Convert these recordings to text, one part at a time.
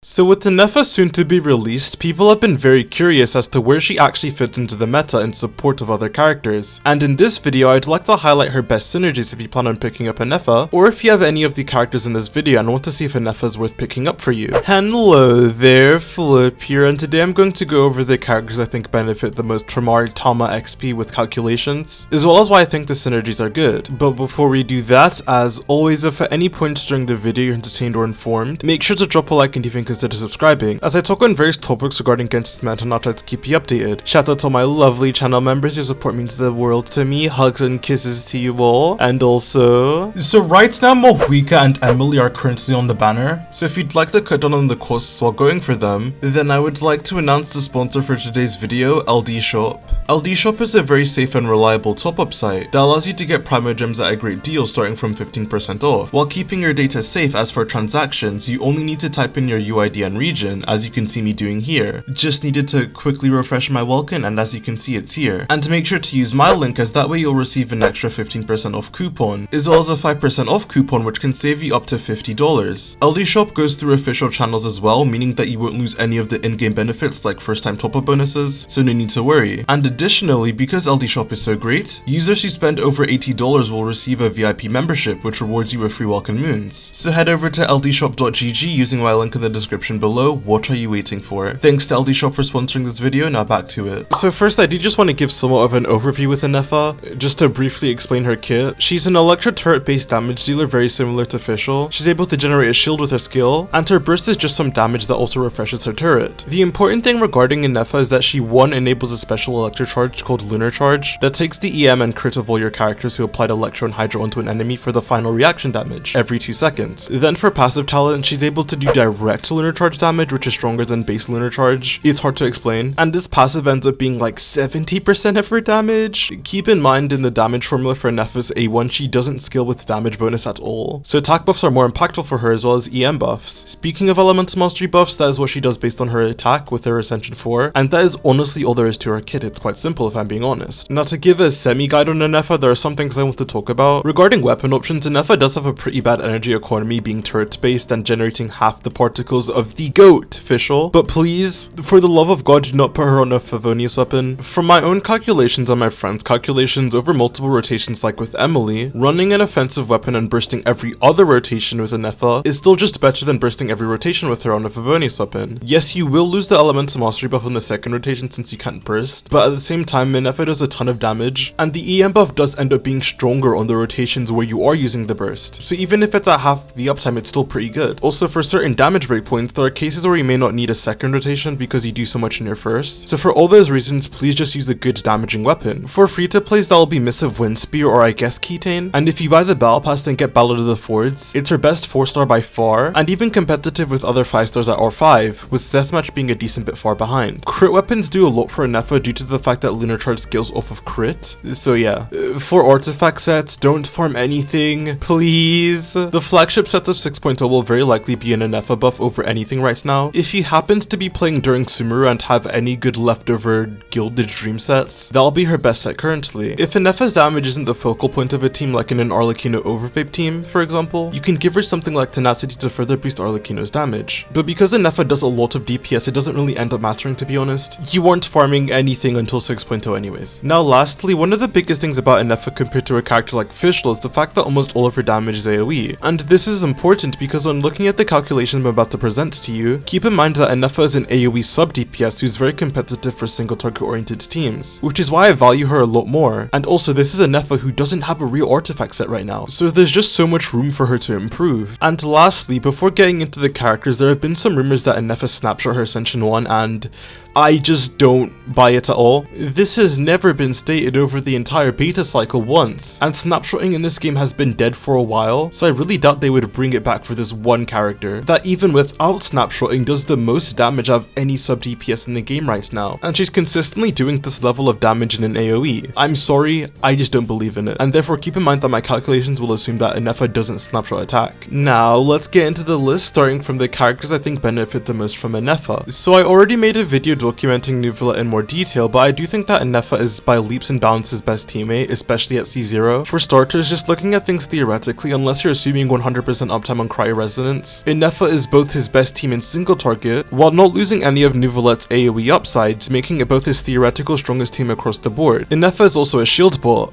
So with Ineffa soon to be released, people have been very curious as to where she actually fits into the meta in support of other characters. And in this video, I'd like to highlight her best synergies if you plan on picking up Ineffa, or if you have any of the characters in this video and want to see if Ineffa is worth picking up for you. Hello there, Flip here, and today I'm going to go over the characters I think benefit the most from our Tama XP with calculations, as well as why I think the synergies are good. But before we do that, as always, if at any point during the video you're entertained or informed, make sure to drop a like and even consider subscribing, as I talk on various topics regarding Genshin's meta and I'll try to keep you updated. Shout out to all my lovely channel members, your support means the world to me. Hugs and kisses to you all. And also, so right now Mohuika and Emily are currently on the banner, so if you'd like to cut down on the costs while going for them, then I would like to announce the sponsor for today's video, LD Shop. LD Shop is a very safe and reliable top-up site that allows you to get Primo Gems at a great deal starting from 15% off, while keeping your data safe. As for transactions, you only need to type in your UID and region, as you can see me doing here. Just needed to quickly refresh my welkin, and as you can see, it's here. And make sure to use my link, as that way you'll receive an extra 15% off coupon, as well as a 5% off coupon which can save you up to $50. LD Shop goes through official channels as well, meaning that you won't lose any of the in-game benefits like first time top-up bonuses, so no need to worry. And additionally, because LD Shop is so great, users who spend over $80 will receive a VIP membership which rewards you with free welcome moons. So head over to ldshop.gg using my link in the description below. What are you waiting for? Thanks to LD Shop for sponsoring this video, now back to it. So first, I do just want to give somewhat of an overview with Ineffa, just to briefly explain her kit. She's an electro turret based damage dealer very similar to Fischl. She's able to generate a shield with her skill, and her burst is just some damage that also refreshes her turret. The important thing regarding Ineffa is that she 1 enables a special electro charge called Lunar Charge that takes the EM and crit of all your characters who applied Electro and Hydro onto an enemy for the final reaction damage every 2 seconds. Then for passive talent, she's able to do direct Lunar Charge damage, which is stronger than base Lunar Charge. It's hard to explain, and this passive ends up being like 70% of her damage. Keep in mind, in the damage formula for Ineffa's A1, she doesn't scale with damage bonus at all, so attack buffs are more impactful for her as well as EM buffs. Speaking of elemental mastery buffs, that is what she does based on her attack with her Ascension 4, and that is honestly all there is to her kit. It's quite simple if I'm being honest. Now, to give a semi-guide on Ineffa, there are some things I want to talk about. Regarding weapon options, Ineffa does have a pretty bad energy economy, being turret based and generating half the particles of the GOAT, Fischl. But please, for the love of God, do not put her on a Favonius weapon. From my own calculations and my friends' calculations over multiple rotations like with Emily, running an offensive weapon and bursting every other rotation with Ineffa is still just better than bursting every rotation with her on a Favonius weapon. Yes, you will lose the elemental mastery buff on the second rotation since you can't burst, but at the same time, Ineffa does a ton of damage, and the EM buff does end up being stronger on the rotations where you are using the burst. So even if it's at half the uptime, it's still pretty good. Also, for certain damage breakpoints, there are cases where you may not need a second rotation because you do so much in your first. So for all those reasons, please just use a good damaging weapon. For free-to-plays, that will be Missive Wind Spear or I guess Ketane, and if you buy the Battle Pass then get Ballad of the Fords, it's her best 4-star by far, and even competitive with other 5-stars at R5, with Deathmatch being a decent bit far behind. Crit weapons do a lot for Ineffa due to the fact that Lunar Charge scales off of crit, so yeah. For artifact sets, don't farm anything, please. The flagship sets of 6.0 will very likely be an Ineffa buff over anything right now. If you happened to be playing during Sumeru and have any good leftover Gilded Dream sets, that'll be her best set currently. If Ineffa's damage isn't the focal point of a team, like in an Arlecchino Overvape team, for example, you can give her something like Tenacity to further boost Arlecchino's damage. But because Ineffa does a lot of DPS, it doesn't really end up mattering, to be honest. You aren't farming anything until 6.0 anyways. Now lastly, one of the biggest things about Ineffa compared to a character like Fischl is the fact that almost all of her damage is AoE. And this is important because when looking at the calculation I'm about to present to you, keep in mind that Ineffa is an AoE sub DPS who's very competitive for single target oriented teams, which is why I value her a lot more. And also, this is Ineffa who doesn't have a real artifact set right now, so there's just so much room for her to improve. And lastly, before getting into the characters, there have been some rumors that Ineffa snapshot her Ascension 1, and I just don't buy it at all. This has never been stated over the entire beta cycle once, and snapshotting in this game has been dead for a while, so I really doubt they would bring it back for this one character that even without snapshotting does the most damage out of any sub DPS in the game right now, and she's consistently doing this level of damage in an AoE. I'm sorry, I just don't believe in it, and therefore keep in mind that my calculations will assume that Ineffa doesn't snapshot attack. Now let's get into the list, starting from the characters I think benefit the most from Ineffa. So I already made a video documenting Neuvillette in more detail, but I do think that Ineffa is by leaps and bounds his best teammate, especially at C0. For starters, just looking at things theoretically, unless you're assuming 100% uptime on Cryo Resonance, Ineffa is both his best team in single target, while not losing any of Neuvillette's AoE upsides, making it both his theoretical strongest team across the board. Ineffa is also a shield bot,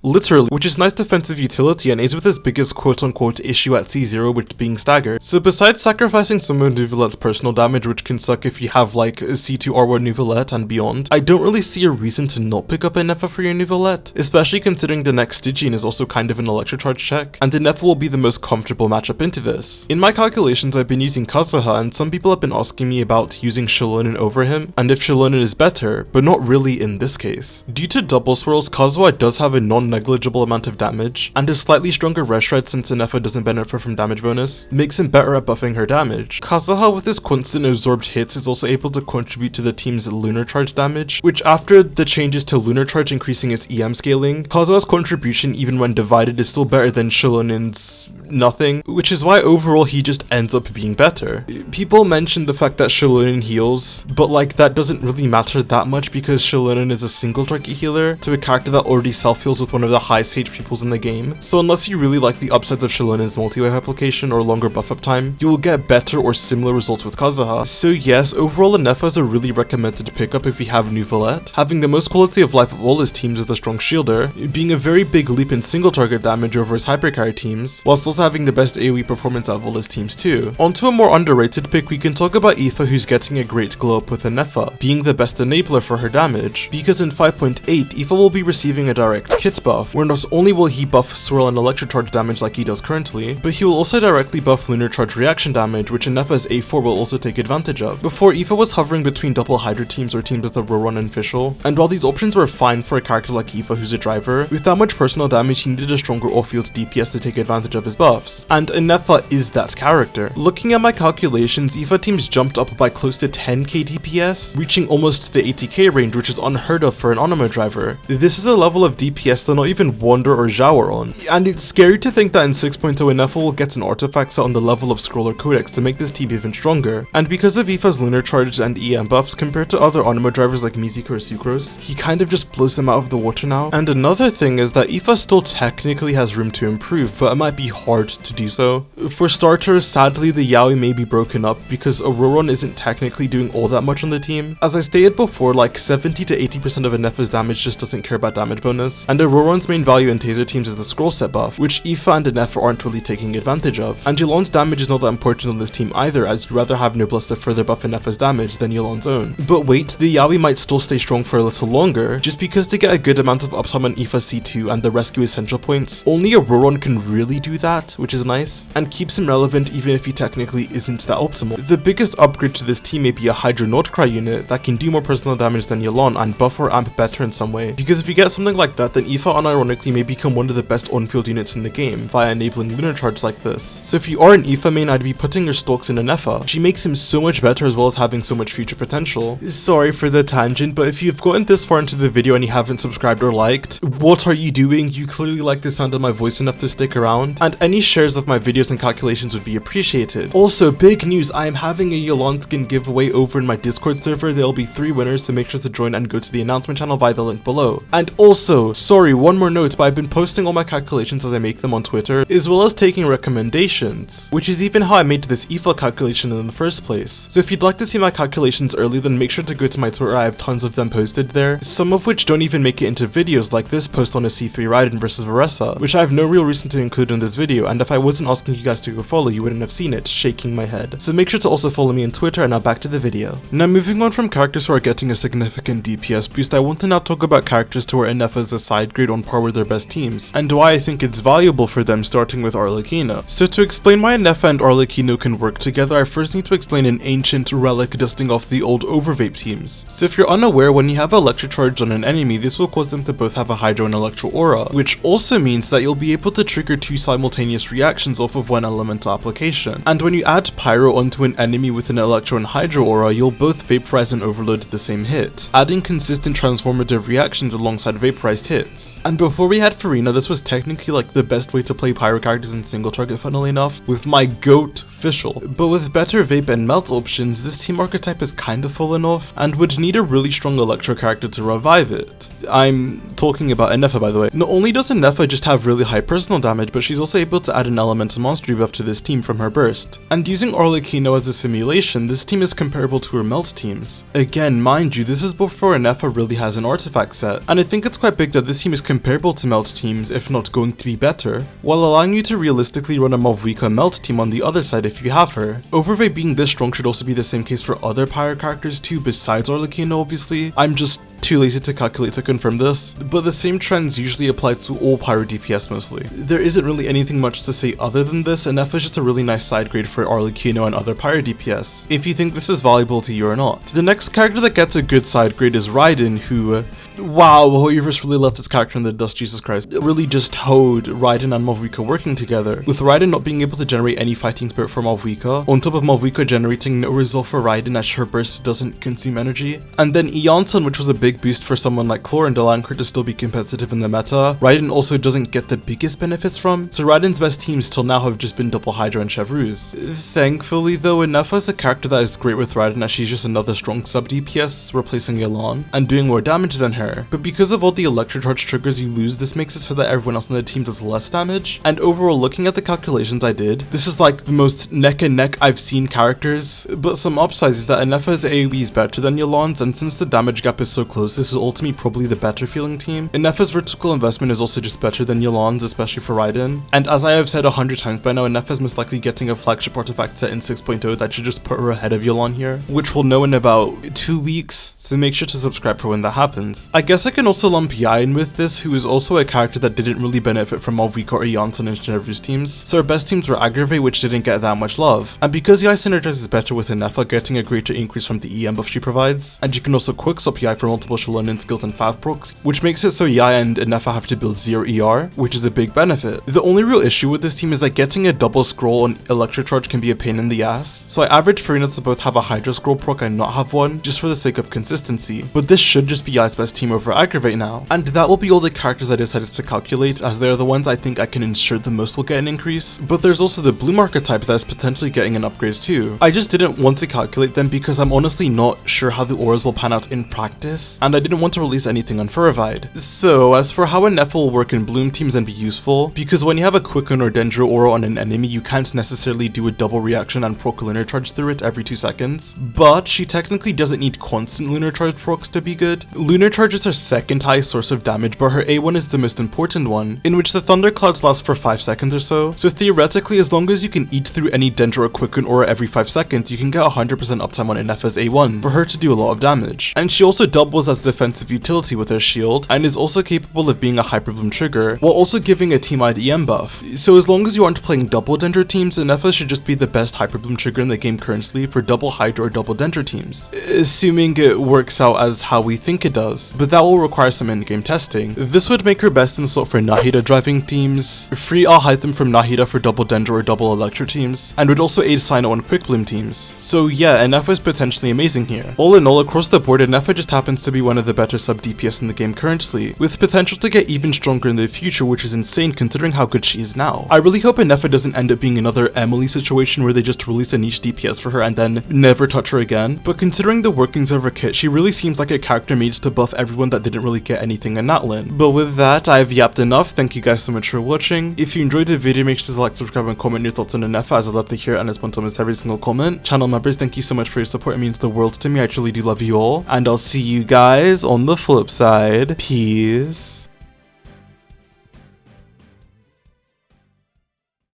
literally, which is nice defensive utility and aids with his biggest quote-unquote issue at C0, which being staggered. So besides sacrificing some of Neuvillette's personal damage, which can suck if you have like a C2 R1 Neuvillette and beyond, I don't really see a reason to not pick up Ineffa for your Neuvillette, especially considering the next Stygian is also kind of an electro charge check, and Ineffa will be the most comfortable matchup into this. In my calculations, I've been using Kazuha, and some people have been asking me about using Shilonen over him, and if Shilonen is better, but not really in this case. Due to double swirls, Kazuha does have a non-negligible amount of damage, and his slightly stronger rush shred, since Ineffa doesn't benefit from damage bonus, makes him better at buffing her damage. Kazuha with his constant absorbed hits is also able to contribute to the team's lunar charge damage, which after the changes to lunar charge increasing its EM scaling, Kazuha's contribution even when divided is still better than Shilonen's nothing, which is why overall he just ends up being better. People mention the fact that Shilonen heals, but like that doesn't really matter that much because Shilonen is a single target healer to a character that already self-heals with one of the highest HP pools in the game, so unless you really like the upsides of Shilonen's multi-wave application or longer buff up time, you will get better or similar results with Kazuha. So yes, overall Ineffa is a really recommended pickup if you have Neuvillette, having the most quality of life of all his teams with a strong shielder, being a very big leap in single target damage over his hypercarry teams, whilst also having the best AoE performance out of all his teams too. Onto a more underrated pick, we can talk about Aoife, who's getting a great glow up with Ineffa, being the best enabler for her damage, because in 5.8, Aoife will be receiving a direct kit buff, where not only will he buff swirl and electro charge damage like he does currently, but he will also directly buff lunar charge reaction damage, which Ineffa's A4 will also take advantage of. Before, Aoife was hovering between double Hydra teams or teams with a Roron and Fischl, and while these options were fine for a character like Aoife who's a driver, with that much personal damage he needed a stronger off-field DPS to take advantage of his buffs, and Ineffa is that character. Looking at my calculations, Aoife teams jumped up by close to 10k DPS, reaching almost the 80k range, which is unheard of for an Onoma driver. This is a level of DPS that not even Wander or Zhao are on, and it's scary to think that in 6.0 Ineffa will get an artifact set on the level of Scroller Codex to make this team even stronger, and because of Aoife's lunar charge and EM buffs compared to other Onoma drivers like Mizuki or Sucrose, he kind of just blows them out of the water now. And another thing is that Aoife still technically has room to improve, but it might be hard to do so. For starters, sadly the Yaoi may be broken up because Auroron isn't technically doing all that much on the team. As I stated before, like 70 to 80% of Ineffa's damage just doesn't care about damage bonus, and Auroron's main value in taser teams is the scroll set buff, which Aoife and Ineffa aren't really taking advantage of. And YELAN's damage is not that important on this team either, as you'd rather have Noblesse to further buff Ineffa's damage than YELAN's own. But wait, the Yaoi might still stay strong for a little longer, just because to get a good amount of uptime on Aoife C2 and the rescue essential points, only Auroron can really do that, which is nice, and keeps him relevant even if he technically isn't that optimal. The biggest upgrade to this team may be a Hydra Nordcry unit that can do more personal damage than YELAN and buff or amp better in some way, because if you get something like that, then Aoife unironically may become one of the best on-field units in the game via enabling lunar charge like this. So if you are an Aoife main, I'd be putting your stalks in Ineffa. She makes him so much better as well as having so much future potential. Sorry for the tangent, but if you've gotten this far into the video and you haven't subscribed or liked, what are you doing? You clearly like the sound of my voice enough to stick around, and any shares of my videos and calculations would be appreciated. Also, big news, I am having a YELAN skin giveaway over in my Discord server. There'll be 3 winners, so make sure to join and go to the announcement channel via the link below. And also, sorry, one more note, but I've been posting all my calculations as I make them on Twitter, as well as taking recommendations, which is even how I made this Aoife calculation in the first place. So if you'd like to see my calculations early, then make sure to go to my Twitter. I have tons of them posted there, some of which don't even make it into videos, like this post on a C3 Raiden versus Varessa, which I have no real reason to include in this video, and if I wasn't asking you guys to go follow, you wouldn't have seen it, shaking my head. So make sure to also follow me on Twitter, and now back to the video. Now moving on from characters who are getting a significant DPS boost, I want to now talk about characters to where Ineffa is a side grade on par with their best teams, and why I think it's valuable for them, starting with Arlecchino. So to explain why Ineffa and Arlecchino can work together, I first need to explain an ancient relic dusting off the old overvape teams. So if you're unaware, when you have electro charge on an enemy, this will cause them to both have a Hydro and Electro aura, which also means that you'll be able to trigger 2 simultaneous reactions off of one elemental application. And when you add Pyro onto an enemy with an Electro and Hydro aura, you'll both vaporize and overload the same hit, adding consistent transformative reactions alongside vaporized hits. And before we had Farina, this was technically like the best way to play Pyro characters in single target, funnily enough, with my GOAT Fischl. But with better vape and melt options, this team archetype has kind of fallen off, and would need a really strong Electro character to revive it. I'm talking about Ineffa, by the way. Not only does Ineffa just have really high personal damage, but she's also able able to add an elemental monster debuff to this team from her burst. And using Arlecchino as a simulation, this team is comparable to her melt teams. Again, mind you, this is before Ineffa really has an artifact set, and I think it's quite big that this team is comparable to melt teams, if not going to be better, while allowing you to realistically run a Neuvillette melt team on the other side if you have her. Overweight being this strong should also be the same case for other Pyro characters too, besides Arlecchino obviously. I'm just too lazy to calculate to confirm this, but the same trends usually apply to all Pyro DPS mostly. There isn't really anything much to say other than this, and Ineffa is just a really nice side grade for Arlecchino and other Pyro DPS, if you think this is valuable to you or not. The next character that gets a good side grade is Raiden, who, wow, Hoyoverse really left this character in the dust, Jesus Christ. It really just hoed Raiden and Neuvillette working together, with Raiden not being able to generate any fighting spirit for Neuvillette, on top of Neuvillette generating no resolve for Raiden as her burst doesn't consume energy. And then YELAN, which was a big boost for someone like Chlor and Delanker to still be competitive in the meta, Raiden also doesn't get the biggest benefits from, so Raiden's best teams till now have just been Double Hydra and Chevreuse. Thankfully though, Ineffa is a character that is great with Raiden as she's just another strong sub DPS replacing YELAN and doing more damage than her, but because of all the electro charge triggers you lose, this makes it so that everyone else on the team does less damage. And overall, looking at the calculations I did, this is like the most neck and neck I've seen characters, but some upsides is that Ineffa's AoE is better than YELAN's, and since the damage gap is so close, this is ultimately probably the better feeling team. Ineffa's vertical investment is also just better than YELAN's, especially for Raiden. And as I have said 100 times by now, Ineffa's most likely getting a flagship artifact set in 6.0 that should just put her ahead of YELAN here, which we'll know in about 2 weeks, so make sure to subscribe for when that happens. I guess I can also lump Yi in with this, who is also a character that didn't really benefit from Neuvillette or YELAN and Chevreuse teams, so our best teams were Aggravate, which didn't get that much love. And because Yi synergizes better with Ineffa, getting a greater increase from the EM buff she provides, and you can also quickswap Yi for multiple Shalonen skills and Fav procs, which makes it so Yi and Ineffa have to build 0 ER, which is a big benefit. The only real issue with this team is that getting a double scroll on Electro Charge can be a pain in the ass, so I averaged Farina to both have a Hydra scroll proc and not have one, just for the sake of consistency. But this should just be Yi's best team over Aggravate now. And that will be all the characters I decided to calculate, as they are the ones I think I can ensure the most will get an increase. But there's also the Bloom archetype that is potentially getting an upgrade too. I just didn't want to calculate them because I'm honestly not sure how the auras will pan out in practice, and I didn't want to release anything unverified. So as for how Ineffa will work in Bloom teams and be useful, because when you have a Quicken or Dendro aura on an enemy, you can't necessarily do a double reaction and proc lunar charge through it every 2 seconds, but she technically doesn't need constant lunar charge procs to be good. Lunar charge is her second highest source of damage, but her A1 is the most important one, in which the thunderclouds last for 5 seconds or so theoretically, as long as you can eat through any Dendro or Quicken aura every 5 seconds, you can get 100% uptime on Ineffa's A1 for her to do a lot of damage. And she also doubles as defensive utility with her shield, and is also capable of being a Hyperbloom trigger, while also giving a team-wide EM buff. So as long as you aren't playing double Dendro teams, Ineffa should just be the best Hyperbloom trigger in the game currently for double Hydra or double Dendro teams, assuming it works out as how we think it does, but that will require some in-game testing. This would make her best in slot for Nahida driving teams, free Alhaitham from Nahida for double Dendro or double Electro teams, and would also aid Cyno on Quick Bloom teams. So yeah, Ineffa is potentially amazing here. All in all, across the board, Ineffa just happens to be one of the better sub DPS in the game currently, with potential to get even stronger in the future, which is insane considering how good she is now. I really hope Ineffa doesn't end up being another Emily situation where they just release a niche DPS for her and then never touch her again, but considering the workings of her kit, she really seems like a character made to buff everyone that didn't really get anything in Natlin. But with that, I've yapped enough. Thank you guys so much for watching. If you enjoyed the video, make sure to like, subscribe, and comment your thoughts on Ineffa, as I love to hear it and respond to almost every single comment. Channel members, thank you so much for your support. It means the world to me. I truly do love you all, and I'll see you guys on the flip side. Peace.